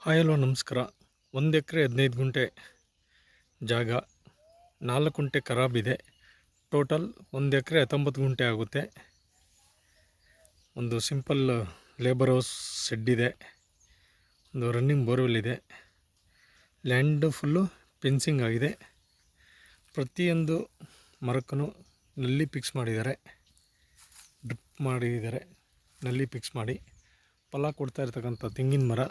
Hello ನಮಸ್ಕಾರ. 1 ಎಕರೆ 15 ಗುಂಟೆ ಜಾಗ, 4 ಗುಂಟೆ ಖರಾಬಿದೆ. ಟೋಟಲ್ 1 ಎಕರೆ 19 ಗುಂಟೆ ಆಗುತ್ತೆ. ಒಂದು ಸಿಂಪಲ್ ಲೇಬರ್ ಹೌಸ್ ಶೆಡ್ ಇದೆ, ಒಂದು ರನ್ನಿಂಗ್ ಬೋರ್ವೆಲ್ ಇದೆ. ಲ್ಯಾಂಡ್ ಫುಲ್ಲು ಫೆನ್ಸಿಂಗ್ ಆಗಿದೆ. ಪ್ರತಿಯೊಂದು ಮರಕ್ಕೂ ನಲ್ಲಿ ಫಿಕ್ಸ್ ಮಾಡಿದ್ದಾರೆ, ಡ್ರಿಪ್ ಮಾಡಿದ್ದಾರೆ. ನಲ್ಲಿ ಫಿಕ್ಸ್ ಮಾಡಿ ಫಲ ಕೊಡ್ತಾ ಇರ್ತಕ್ಕಂಥ ತೆಂಗಿನ ಮರ.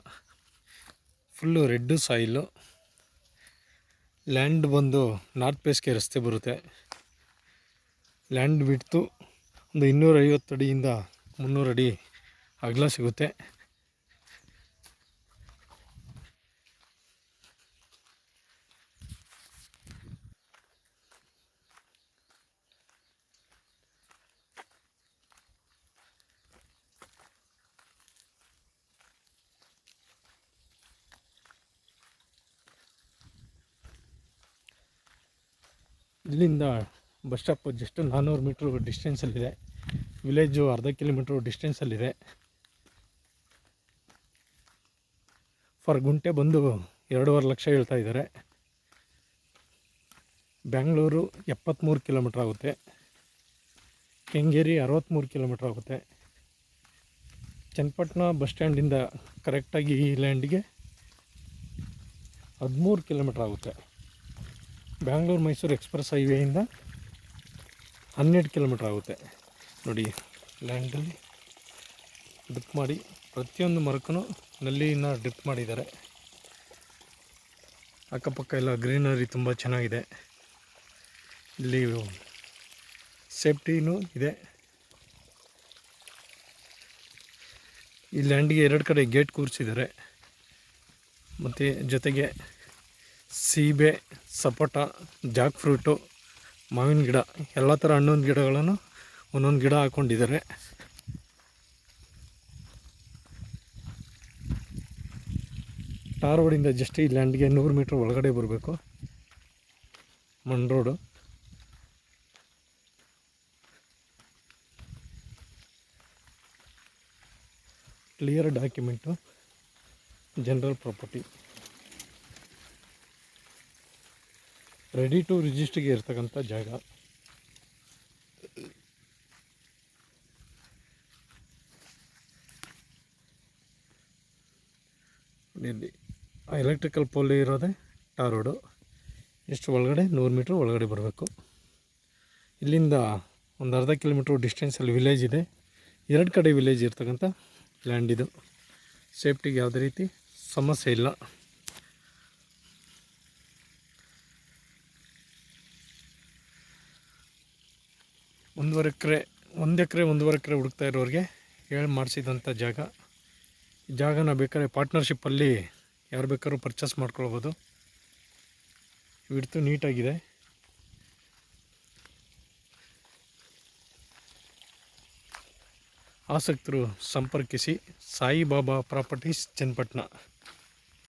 Full red soil. ಲ್ಯಾಂಡ್ ಬಂದು ನಾರ್ತ್ ಫೇಸ್ಗೆ ರಸ್ತೆ ಬರುತ್ತೆ. ಲ್ಯಾಂಡ್ ಬಿಡ್ತು ಒಂದು 250 ಅಡಿಯಿಂದ 300 ಅಡಿ ಅಗಲ ಸಿಗುತ್ತೆ. ಇಲ್ಲಿಂದ ಬಸ್ ಸ್ಟಾಪ್ ಜಸ್ಟ್ 400 ಮೀಟ್ರ್ ಡಿಸ್ಟೆನ್ಸಲ್ಲಿದೆ. ವಿಲೇಜು ಅರ್ಧ ಕಿಲೋಮೀಟ್ರ್ ಡಿಸ್ಟೆನ್ಸಲ್ಲಿದೆ. ಫರ್ ಗುಂಟೆ ಬಂದು 2.5 ಲಕ್ಷ ಹೇಳ್ತಾ ಇದ್ದಾರೆ. ಬ್ಯಾಂಗ್ಳೂರು 73 ಕಿಲೋಮೀಟ್ರ್ ಆಗುತ್ತೆ. ಕೆಂಗೇರಿ 63 ಕಿಲೋಮೀಟ್ರ್ ಆಗುತ್ತೆ. ಚನ್ನಪಟ್ಟಣ ಬಸ್ ಸ್ಟ್ಯಾಂಡಿಂದ ಕರೆಕ್ಟಾಗಿ ಈ ಲ್ಯಾಂಡಿಗೆ 13 ಕಿಲೋಮೀಟ್ರ್ ಆಗುತ್ತೆ. ಬ್ಯಾಂಗ್ಳೂರು ಮೈಸೂರು ಎಕ್ಸ್ಪ್ರೆಸ್ ಹೈವೇಯಿಂದ 12 ಕಿಲೋಮೀಟ್ರ್ ಆಗುತ್ತೆ. ನೋಡಿ, ಲ್ಯಾಂಡಲ್ಲಿ ಡ್ರಿಪ್ ಮಾಡಿ ಪ್ರತಿಯೊಂದು ಮರಕ್ಕೂ ನಲ್ಲಿನ ಡ್ರಿಪ್ ಮಾಡಿದ್ದಾರೆ. ಅಕ್ಕಪಕ್ಕ ಎಲ್ಲ ಗ್ರೀನರಿ ತುಂಬ ಚೆನ್ನಾಗಿದೆ. ಇಲ್ಲಿ ಸೇಫ್ಟಿನೂ ಇದೆ. ಈ ಲ್ಯಾಂಡಿಗೆ 2 ಕಡೆ ಗೇಟ್ ಕೂರಿಸಿದ್ದಾರೆ. ಮತ್ತು ಜೊತೆಗೆ ಸೀಬೆ, ಸಪೋಟ, ಜಾಕ್ ಫ್ರೂಟು, ಮಾವಿನ ಗಿಡ, ಎಲ್ಲ ಥರ ಹಣ್ಣೊಂದು ಗಿಡಗಳನ್ನು ಒಂದೊಂದು ಗಿಡ ಹಾಕ್ಕೊಂಡಿದ್ದಾರೆ. ಟಾರ್ ರೋಡಿಂದ ಜಸ್ಟ್ ಈ ಲ್ಯಾಂಡ್ಗೆ 100 ಮೀಟ್ರ್ ಒಳಗಡೆ ಬರಬೇಕು. ಮಣ್ road. Clear document, general property, ready to ರಿಜಿಸ್ಟ್ರಿಗೆ ಇರ್ತಕ್ಕಂಥ ಜಾಗ. ಇಲ್ಲಿ ಎಲೆಕ್ಟ್ರಿಕಲ್ ಪೋಲ್ ಇರೋದೇ ಟಾರ್ ರೋಡು. ಎಷ್ಟು ಒಳಗಡೆ 100 ಮೀಟ್ರ್ ಒಳಗಡೆ ಬರಬೇಕು. ಇಲ್ಲಿಂದ ಒಂದು ಅರ್ಧ ಕಿಲೋಮೀಟ್ರ್ ಡಿಸ್ಟೆನ್ಸಲ್ಲಿ ವಿಲೇಜ್ ಇದೆ. 2 ಕಡೆ ವಿಲೇಜ್ ಇರ್ತಕ್ಕಂಥ ಲ್ಯಾಂಡ್ ಇದು. ಸೇಫ್ಟಿಗೆ ಯಾವುದೇ ರೀತಿ ಸಮಸ್ಯೆ ಇಲ್ಲ. ಒಂದೂವರೆ ಎಕರೆ ಹುಡುಕ್ತಾ ಇರೋರಿಗೆ ಹೇಳಿ ಮಾಡಿಸಿದಂಥ ಜಾಗ. ಈ ಜಾಗನ ಬೇಕಾದ್ರೆ ಪಾರ್ಟ್ನರ್ಶಿಪ್ಪಲ್ಲಿ ಯಾರು ಬೇಕಾದ್ರೂ ಪರ್ಚೇಸ್ ಮಾಡ್ಕೊಳ್ಬೋದು. ವಿಡ್ತು ನೀಟಾಗಿದೆ. ಆಸಕ್ತರು ಸಂಪರ್ಕಿಸಿ. ಸಾಯಿಬಾಬಾ ಪ್ರಾಪರ್ಟೀಸ್, ಚನ್ನಪಟ್ಟಣ.